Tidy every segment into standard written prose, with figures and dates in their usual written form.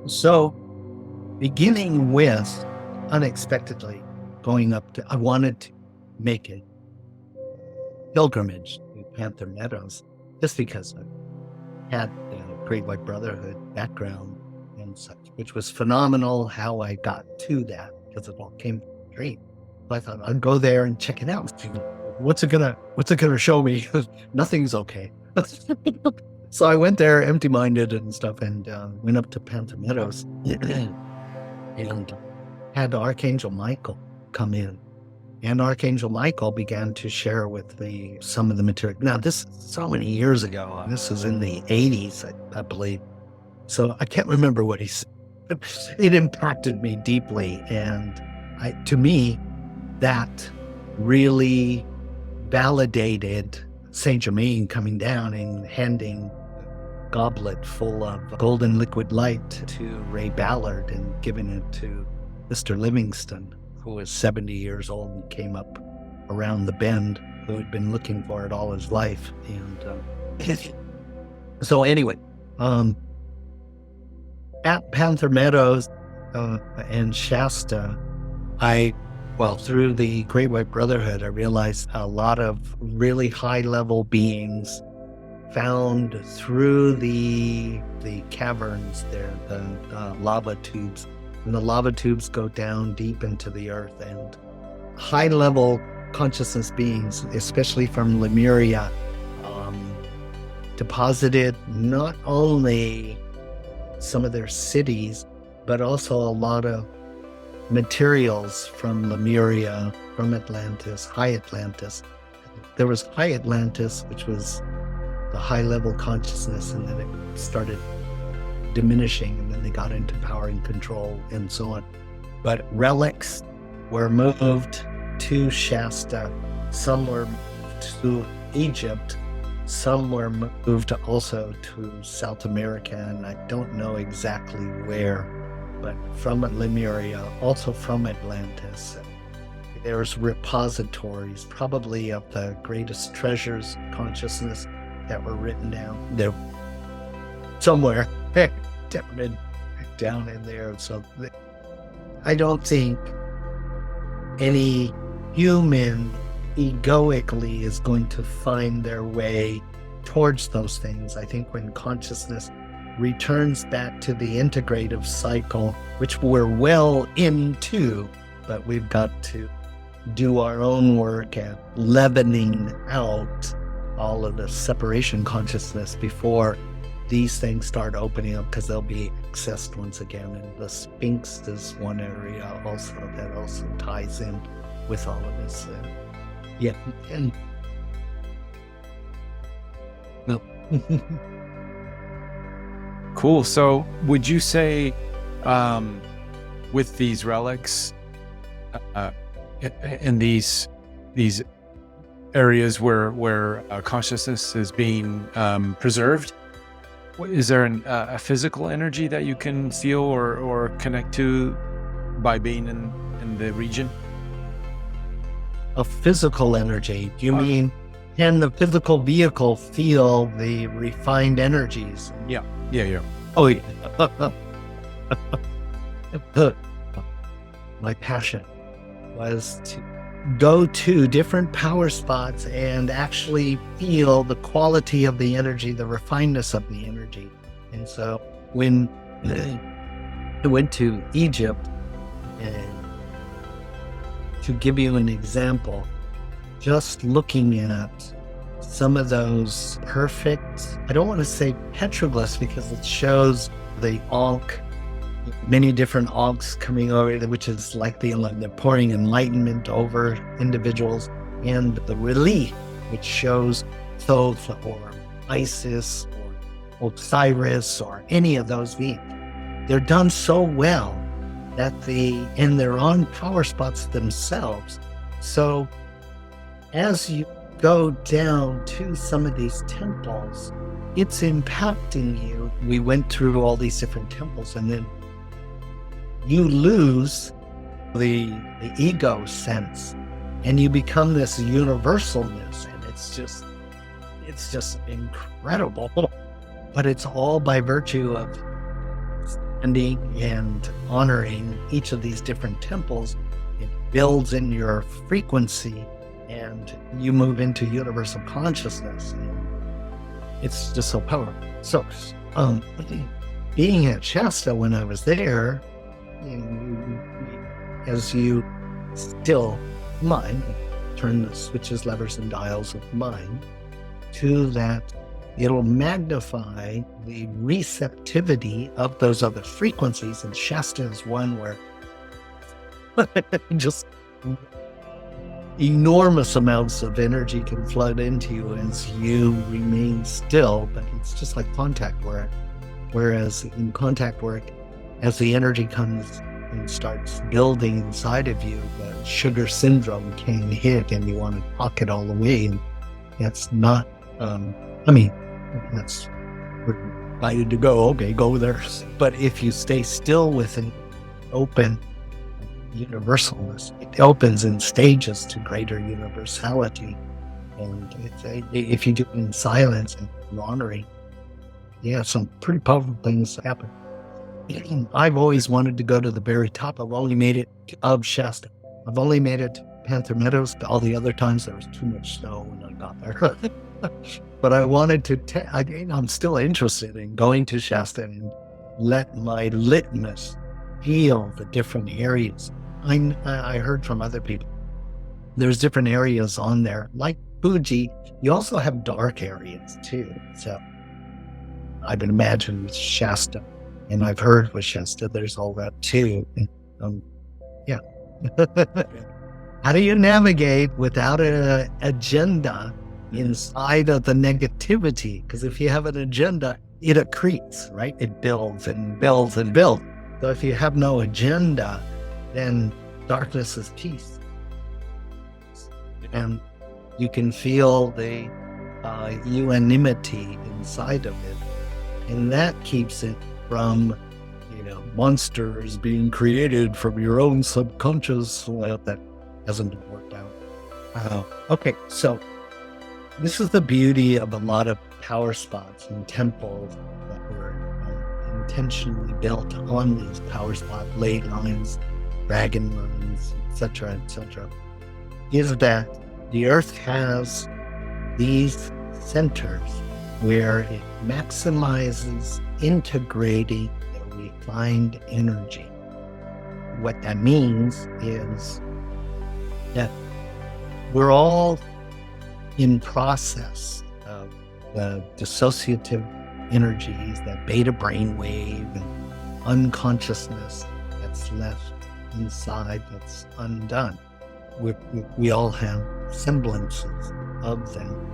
So, beginning with unexpectedly going up to, I wanted to make a pilgrimage to Panther Meadows just because I had the Great White Brotherhood background and such, which was phenomenal how I got to that because it all came from a dream. So I thought I'd go there and check it out. What's it gonna show me? Nothing's okay. So I went there empty-minded and stuff and went up to Panther Meadows and had Archangel Michael come in. And Archangel Michael began to share with me some of the material. Now, this is so many years ago. This is in the 80s, I believe. So I can't remember what he said. It impacted me deeply. And to me, that really validated Saint Germain coming down and handing a goblet full of golden liquid light to Ray Ballard and giving it to Mr. Livingston, who was 70 years old and came up around the bend, who had been looking for it all his life. And so anyway, at Panther Meadows and Shasta, through the Great White Brotherhood, I realized a lot of really high-level beings found through the caverns there, the lava tubes. And the lava tubes go down deep into the earth, and high-level consciousness beings, especially from Lemuria, deposited not only some of their cities, but also a lot of materials from Lemuria, from Atlantis, High Atlantis. There was High Atlantis, which was the high-level consciousness, and then it started diminishing, and then they got into power and control and so on. But relics were moved to Shasta. Some were moved to Egypt. Some were moved also to South America, and I don't know exactly where, but from Lemuria, also from Atlantis. There's repositories, probably of the greatest treasures of consciousness that were written down. They're somewhere down in there. So I don't think any human egoically is going to find their way towards those things. I think when consciousness returns back to the integrative cycle, which we're well into, but we've got to do our own work at leavening out all of the separation consciousness before these things start opening up, because they'll be accessed once again. And the Sphinx is one area also that also ties in with all of this. And no. Cool. So would you say with these relics in these areas where consciousness is being preserved, is there a physical energy that you can feel or connect to by being in the region? A physical energy? Do you mean, can the physical vehicle feel the refined energies? Yeah. Oh, yeah. My passion was to go to different power spots and actually feel the quality of the energy, the refinedness of the energy. And so when I went to Egypt, and to give you an example, just looking at some of those perfect, I don't want to say petroglyphs because it shows the Ankh, many different Ankhs coming over, which is like they're pouring enlightenment over individuals, and the relief, which shows Thoth or Isis or Osiris or any of those beings. They're done so well that and they're on power spots themselves. So as you go down to some of these temples, it's impacting you. We went through all these different temples, and then you lose the ego sense, and you become this universalness, and it's just incredible. But it's all by virtue of ending and honoring each of these different temples, it builds in your frequency and you move into universal consciousness. And it's just so powerful. So, being at Shasta when I was there, as you still mind, turn the switches, levers, and dials of mind to that, it'll magnify the receptivity of those other frequencies. And Shasta is one where just enormous amounts of energy can flood into you as you remain still, but it's just like contact work. Whereas in contact work, as the energy comes and starts building inside of you, the sugar syndrome can hit and you want to pocket all the way. And that's not, that's where you're invited to go. Okay, go there. But if you stay still with an open universalness, it opens in stages to greater universality. And if you do it in silence and honoring, some pretty powerful things happen. I've always wanted to go to the very top. I've only made it of Shasta. I've only made it to Panther Meadows. All the other times there was too much snow when I got there. But I wanted to, I'm still interested in going to Shasta and let my litmus feel the different areas. I heard from other people, there's different areas on there. Like Fuji, you also have dark areas too. So I would imagine with Shasta, and I've heard with Shasta, there's all that too. Yeah. How do you navigate without an agenda inside of the negativity? Because if you have an agenda, it accretes, right? It builds and builds and builds. So if you have no agenda, then darkness is peace. And you can feel the unanimity inside of it. And that keeps it from, monsters being created from your own subconscious. Well, that hasn't been worked out. Okay, so this is the beauty of a lot of power spots and temples that were intentionally built on these power spot ley lines, dragon lines, etc., is that the earth has these centers where it maximizes integrating the refined energy. What that means is that we're all in process of the dissociative energies, that beta brainwave and unconsciousness that's left inside, that's undone. We all have semblances of them.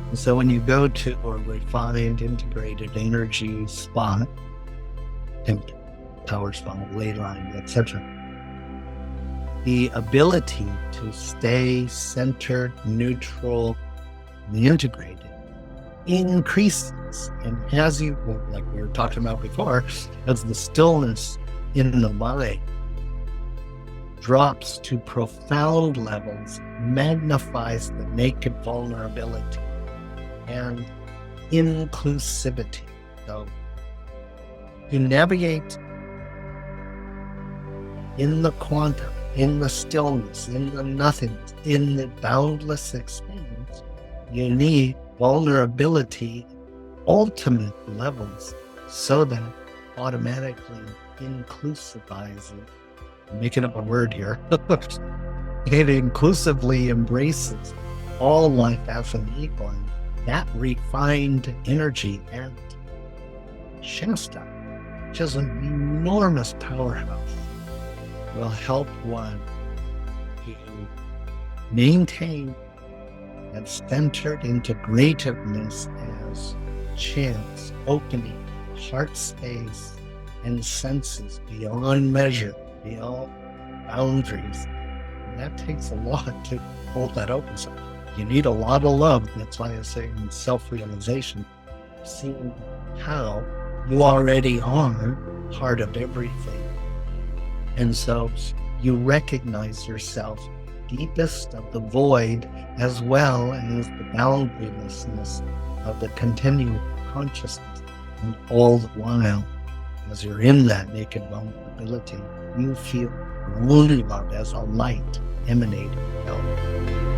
And so when you go to a refined, integrated energy spot, power spot, ley line, etc., the ability to stay centered, neutral, and integrated increases. And as you, like we were talking about before, as the stillness in the mind drops to profound levels, magnifies the naked vulnerability and inclusivity. So to navigate in the quantum, in the stillness, in the nothingness, in the boundless expanse, you need vulnerability, ultimate levels, so that automatically inclusivizes it. I'm making up a word here. It inclusively embraces all life as an equal. And that refined energy and Shasta, which is an enormous powerhouse, will help one to maintain that centered integrativeness as chance, opening, heart space, and senses beyond measure, beyond boundaries. And that takes a lot to hold that open. So you need a lot of love. That's why I say in self-realization, seeing how you already are part of everything. And so you recognize yourself deepest of the void, as well as the boundarylessness of the continuum consciousness. And all the while, as you're in that naked vulnerability, you feel wounded love as a light emanating out.